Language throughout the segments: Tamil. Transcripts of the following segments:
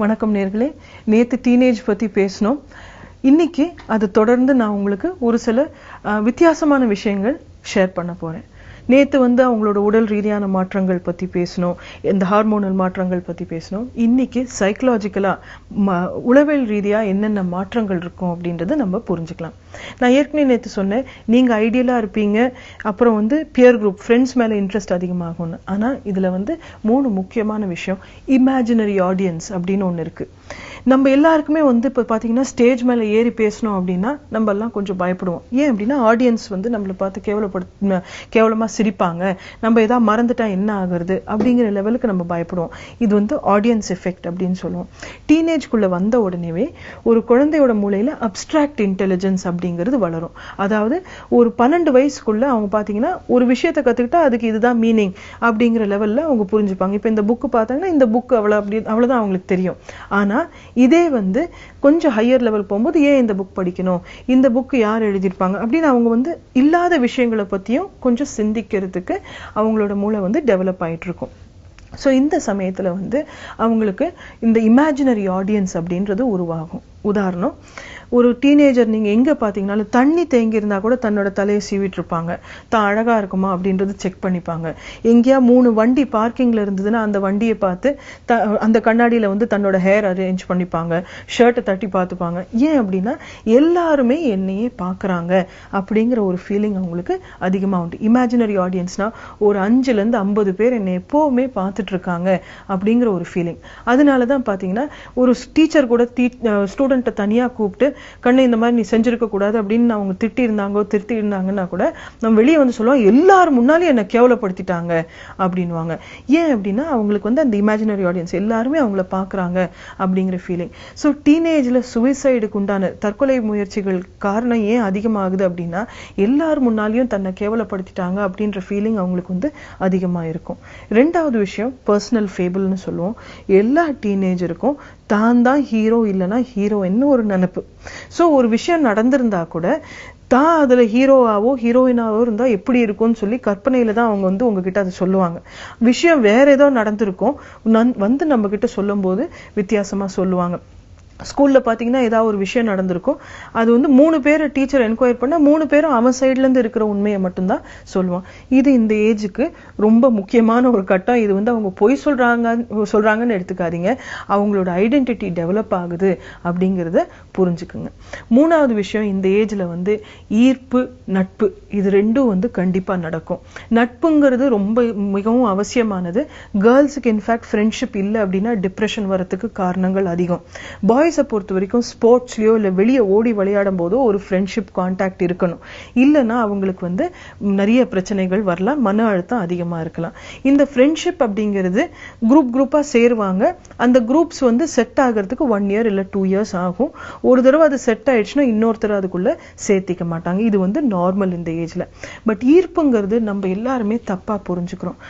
வணக்கம் நேர்களே. நேத்து டீனேஜ் பத்தி பேசணும். இன்னைக்கு அது தொடர்ந்து நான் உங்களுக்கு ஒரு சில வித்தியாசமான விஷயங்கள் ஷேர் பண்ண போறேன். நேத்து அவங்களோட உடல் ரீதியான மாற்றங்கள் பத்தி பேசணும், இந்த ஹார்மோனல் மாற்றங்கள் பத்தி பேசணும். இன்னைக்கு சைக்கலாஜிக்கலா உளவியல் ரீதியா என்னென்ன மாற்றங்கள் இருக்கும் அப்படின்றத நம்ம புரிஞ்சுக்கலாம். நான் ஏற்கனவே நேத்து சொன்னேன், நீங்க ஐடியலா இருப்பீங்க, அப்புறம் பியர் குரூப் ஃப்ரெண்ட்ஸ் மேல இன்ட்ரெஸ்ட் அதிகமாகும்னு. ஆனா இதுல 3 முக்கியமான விஷயம். இமேஜினரி ஆடியன்ஸ் அப்படின்னு ஒண்ணு இருக்கு. நம்ம எல்லாருக்குமே இப்ப பாத்தீங்கன்னா ஸ்டேஜ் மேல ஏறி பேசணும் அப்படின்னா நம்ம எல்லாம் கொஞ்சம் பயப்படுவோம். ஏன் அப்படின்னா ஆடியன்ஸ் நம்மளை பார்த்து கேவலமா சிரிப்பாங்க, நம்ம ஏதாவது மறந்துட்டா என்ன ஆகுறது அப்படிங்கிற லெவலுக்கு நம்ம பயப்படுவோம். இது ஆடியன்ஸ் எஃபெக்ட் அப்படின்னு சொல்லுவோம். டீனேஜ்குள்ள வந்த உடனேவே ஒரு குழந்தையோட மூளையில அப்டிராக்ட் இன்டெலிஜென்ஸ் அப்படிங்கிறது வளரும். அதாவது ஒரு 12 வயசுக்குள்ள அவங்க பாத்தீங்கன்னா ஒரு விஷயத்தை கத்துக்கிட்டா அதுக்கு இதுதான் மீனிங் அப்படிங்கிற லெவல்ல அவங்க புரிஞ்சுப்பாங்க. இப்ப இந்த புக்கு பார்த்தாங்கன்னா இந்த புக் அவ்வளவுதான் அவங்களுக்கு தெரியும். ஆனா இதே கொஞ்சம் ஹையர் லெவல் போகும்போது ஏன் இந்த புக் படிக்கணும், இந்த புக் யார் எழுதியிருப்பாங்க அப்படின்னு அவங்க இல்லாத விஷயங்களை பத்தியும் கொஞ்சம் சிந்திக்கிறதுக்கு அவங்களோட மூளை டெவலப் ஆயிட்டு இருக்கும். ஸோ இந்த சமயத்துல அவங்களுக்கு இந்த இமேஜினரி ஆடியன்ஸ் அப்படின்றது உருவாகும். உதாரணம், ஒரு டீனேஜர் நீங்க எங்க பாத்தீங்கன்னாலும் தண்ணி தேங்கி இருந்தா கூட தன்னோட தலையை சீவிட்டு இருப்பாங்க. தான் அழகா இருக்குமா அப்படின்றது செக் பண்ணிப்பாங்க. எங்கேயா 3 வண்டி பார்க்கிங்ல இருந்ததுன்னா அந்த வண்டியை பார்த்து அந்த கண்ணாடியில தன்னோட ஹேர் அரேஞ்ச் பண்ணிப்பாங்க, ஷர்ட்டை தட்டி பார்த்துப்பாங்க. ஏன் அப்படின்னா எல்லாருமே என்னையே பாக்குறாங்க அப்படிங்கிற ஒரு ஃபீலிங் அவங்களுக்கு அதிகமா உண்டு. இமேஜினரி ஆடியன்ஸ்னா ஒரு 5ல இருந்து 50 பேர் என்னை எப்பவுமே பார்த்துட்டு இருக்காங்க அப்படிங்கிற ஒரு ஃபீலிங். அதனாலதான் பாத்தீங்கன்னா ஒரு டீச்சர் கூட ஸ்டூடெண்ட்டை தனியா கூப்பிட்டு கண்ணை இந்த மாதிரி நீ செஞ்சிருக்க கூடாது அப்படின்னு அவங்க திருத்தி இருந்தாங்கன்னா கூட நம்ம வெளியே சொல்லுவோம், எல்லாரும் முன்னாலே என்ன கேவலப்படுத்திட்டாங்க அப்படின்வாங்க. ஏன் அப்படின்னா அவங்களுக்கு அந்த இமேஜினரி ஆடியன்ஸ் எல்லாருமே அவங்கள பாக்குறாங்க அப்படிங்கிற ஃபீலிங். ஸோ டீனேஜ்ல சுவைசைடுக்கு உண்டான தற்கொலை முயற்சிகள் காரணம் ஏன் அதிகமாகுது அப்படின்னா எல்லாரும் முன்னாலேயும் தன்னை கேவலப்படுத்திட்டாங்க அப்படின்ற ஃபீலிங் அவங்களுக்கு அதிகமா இருக்கும். 2வது விஷயம் பர்சனல் ஃபேபிள்னு சொல்லுவோம். எல்லா டீனேஜருக்கும் தான் ஹீரோ இல்லைன்னா ஹீரோயின் ஒரு நினைப்பு. சோ ஒரு விஷயம் நடந்திருந்தா கூட தான் அதுல ஹீரோவாவோ ஹீரோயினாவோ இருந்தா எப்படி இருக்கும்னு சொல்லி கற்பனையில தான் அவங்க உங்ககிட்ட அதை சொல்லுவாங்க. விஷயம் வேற ஏதோ நடந்திருக்கும், நம்ம கிட்ட சொல்லும் போது வித்தியாசமா சொல்லுவாங்க. ஸ்கூல்ல பாத்தீங்கன்னா ஏதாவது ஒரு விஷயம் நடந்திருக்கும், அது 3 பேரை டீச்சர் என்கொயர் பண்ணா 3 பேரும் அவன் சைட்ல இருந்து இருக்கிற உண்மையை மட்டும்தான் சொல்லுவான். இது இந்த ஏஜுக்கு ரொம்ப முக்கியமான ஒரு கட்டம். இது அவங்க பொய் சொல்றாங்கன்னு எடுத்துக்காதீங்க, அவங்களோட ஐடென்டிட்டி டெவலப் ஆகுது அப்படிங்கறத புரிஞ்சுக்குங்க. 3வது விஷயம், இந்த ஏஜ்ல ஈர்ப்பு நட்பு இது ரெண்டும் கண்டிப்பா நடக்கும். நட்புங்கிறது ரொம்ப மிகவும் அவசியமானது. கேர்ள்ஸுக்கு இன்ஃபேக்ட் ஃப்ரெண்ட்ஷிப் இல்லை அப்படின்னா டிப்ரெஷன் வரத்துக்கு காரணங்கள் அதிகம். பாய்ஸை பொறுத்த வரைக்கும் ஸ்போர்ட்ஸ்லயோ இல்ல வெளியே ஓடி விளையாடும் போதோ ஒரு ஃப்ரெண்ட்ஷிப் கான்டாக்ட் இருக்கணும். இல்லைன்னா அவங்களுக்கு நிறைய பிரச்சனைகள் வரலாம், மன அழுத்தம் அதிகமா இருக்கலாம். இந்த ஃப்ரெண்ட்ஷிப் அப்படிங்கிறது குரூப்பா சேருவாங்க. அந்த குரூப்ஸ் செட் ஆகிறதுக்கு 1 year இல்ல 2 years ஆகும். ஒரு தடவை அது செட் ஆயிடுச்சுன்னா இன்னொருத்தர் அதுக்குள்ள சேர்த்திக்க மாட்டாங்க. இது நார்மல் இந்த ஏஜ்ல. பட் ஈர்ப்புங்கிறது நம்ம எல்லாருமே தப்பா புரிஞ்சுக்கிறோம்.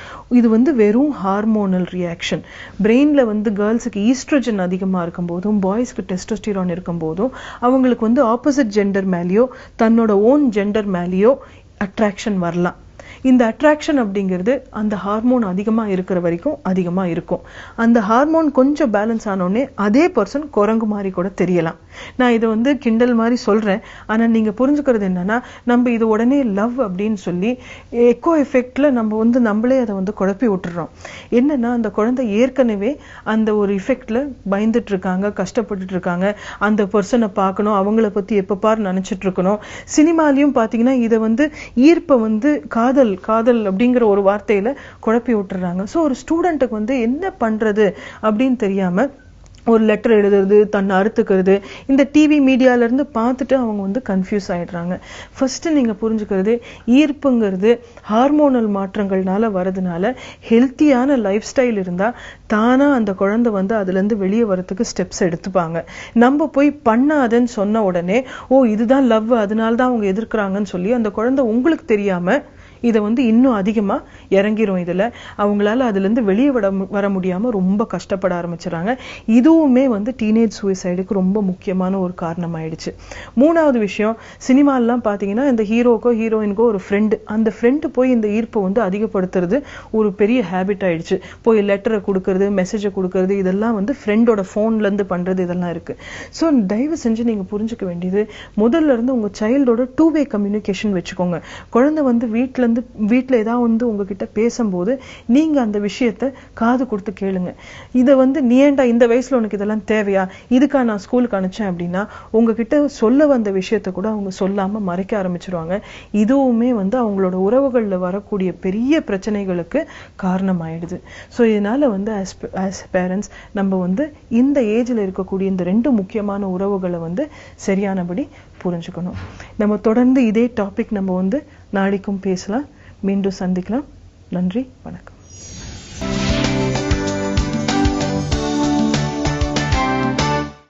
இது வெறும் ஹார்மோனல் ரியாக்ஷன். பிரெயின்ல கேர்ள்ஸுக்கு ஈஸ்ட்ரோஜன் அதிகமா இருக்கும் போதும் பாய்ஸ்க்கு டெஸ்டோஸ்டிரான் இருக்கும் போதும் அவங்களுக்கு ஆப்போசிட் ஜெண்டர் மேலேயோ தன்னோட ஓன் ஜெண்டர் மேலேயோ அட்ராக்ஷன் வரலாம். இந்த அட்ராக்ஷன் அப்படிங்கிறது அந்த ஹார்மோன் அதிகமா இருக்கிற வரைக்கும் அதிகமா இருக்கும். அந்த ஹார்மோன் கொஞ்சம் பேலன்ஸ் ஆனோடனே அதே பர்சன் குரங்கு மாதிரி கூட தெரியலாம். நான் இதை கிண்டல் மாதிரி சொல்றேன், ஆனா நீங்க புரிஞ்சுக்கிறது என்னன்னா நம்ம இது உடனே லவ் அப்படின்னு சொல்லி எக்கோ எஃபெக்ட்ல நம்ம நம்மளே அதை குழப்பி விட்டுறோம். என்னன்னா அந்த குழந்தை ஏற்கனவே அந்த ஒரு இஃபெக்ட்ல பயந்துட்டு இருக்காங்க, கஷ்டப்பட்டுட்டு இருக்காங்க. அந்த பர்சனை பார்க்கணும், அவங்கள பத்தி எப்ப பாரு நினைச்சிட்டு இருக்கணும். சினிமாலையும் பாத்தீங்கன்னா இதை ஈர்ப்பை காதல் அப்படிங்கிற ஒரு வார்த்தையில குழப்பி விட்டுறாங்க. சோ ஒரு ஸ்டூடெண்ட்டுக்கு என்ன பண்றது அப்படின்னு தெரியாம ஒரு லெட்டர் எழுதுறது, தன்னை அறுத்துக்கிறது, இந்த டிவி மீடியால இருந்து பார்த்துட்டு அவங்க கன்ஃபியூஸ் ஆயிடுறாங்க. ஃபர்ஸ்ட் நீங்க புரிஞ்சுக்கிறது, ஈர்ப்புங்கிறது ஹார்மோனல் மாற்றங்கள்னால வரதுனால ஹெல்த்தியான லைஃப் ஸ்டைல் இருந்தா தானா அந்த குழந்தை அதுல இருந்து வெளியே வரதுக்கு ஸ்டெப்ஸ் எடுத்துப்பாங்க. நம்ம போய் பண்ணாதன்னு சொன்ன உடனே ஓ இதுதான் லவ் அதனால தான் அவங்க எதிர்க்கிறாங்கன்னு சொல்லி அந்த குழந்தை உங்களுக்கு தெரியாம இதை வந்து இன்னும் அதிகமா இறங்கிரும். இதுல அவங்களால அதுல இருந்து வெளியே வர முடியாம ரொம்ப கஷ்டப்பட ஆரம்பிச்சுறாங்க. இதுவுமே வந்து டீனேஜ் சூசைடுக்கு ரொம்ப முக்கியமான ஒரு காரணம் ஆயிடுச்சு. மூணாவது விஷயம், சினிமாலாம் பாத்தீங்கன்னா இந்த ஹீரோக்கோ ஹீரோயினுக்கோ ஒரு ஃப்ரெண்டு, அந்த ஃப்ரெண்டு போய் இந்த ஈர்ப்பை வந்து அதிகப்படுத்துறது ஒரு பெரிய ஹேபிட் ஆயிடுச்சு. போய் லெட்டரை கொடுக்கறது, மெசேஜை கொடுக்கறது, இதெல்லாம் வந்து ஃப்ரெண்டோட போன்ல இருந்து பண்றது இதெல்லாம் இருக்கு. ஸோ தயவு செஞ்சு நீங்க புரிஞ்சுக்க வேண்டியது, முதல்ல இருந்து உங்க சைல்டோட 2-way கம்யூனிகேஷன் வச்சுக்கோங்க. குழந்தை வந்து வீட்டுல ஏதாவது வந்து உங்ககிட்ட பேசும்போது நீங்க அந்த விஷயத்த காது கொடுத்து கேளுங்க. இதை வந்து நீ ஏன்டா இந்த வயசுல உனக்கு இதெல்லாம் தேவையா, இதுக்கா நான் ஸ்கூலுக்கு அனுப்பிச்சேன் அப்படின்னா உங்ககிட்ட சொல்ல வந்த விஷயத்த கூட அவங்க சொல்லாம மறைக்க ஆரம்பிச்சிருவாங்க. இதுவுமே வந்து அவங்களோட உறவுகள்ல வரக்கூடிய பெரிய பிரச்சனைகளுக்கு காரணம் ஆயிடுது. ஸோ இதனால வந்து ஆஸ் பேரண்ட்ஸ் நம்ம வந்து இந்த ஏஜ்ல இருக்கக்கூடிய இந்த 2 முக்கியமான உறவுகளை வந்து சரியானபடி புரிஞ்சுக்கணும். நம்ம தொடர்ந்து இதே டாபிக் நம்ம வந்து நாளைக்கும் பேசலாம், மீண்டும் சந்திக்கலாம். நன்றி, வணக்கம்.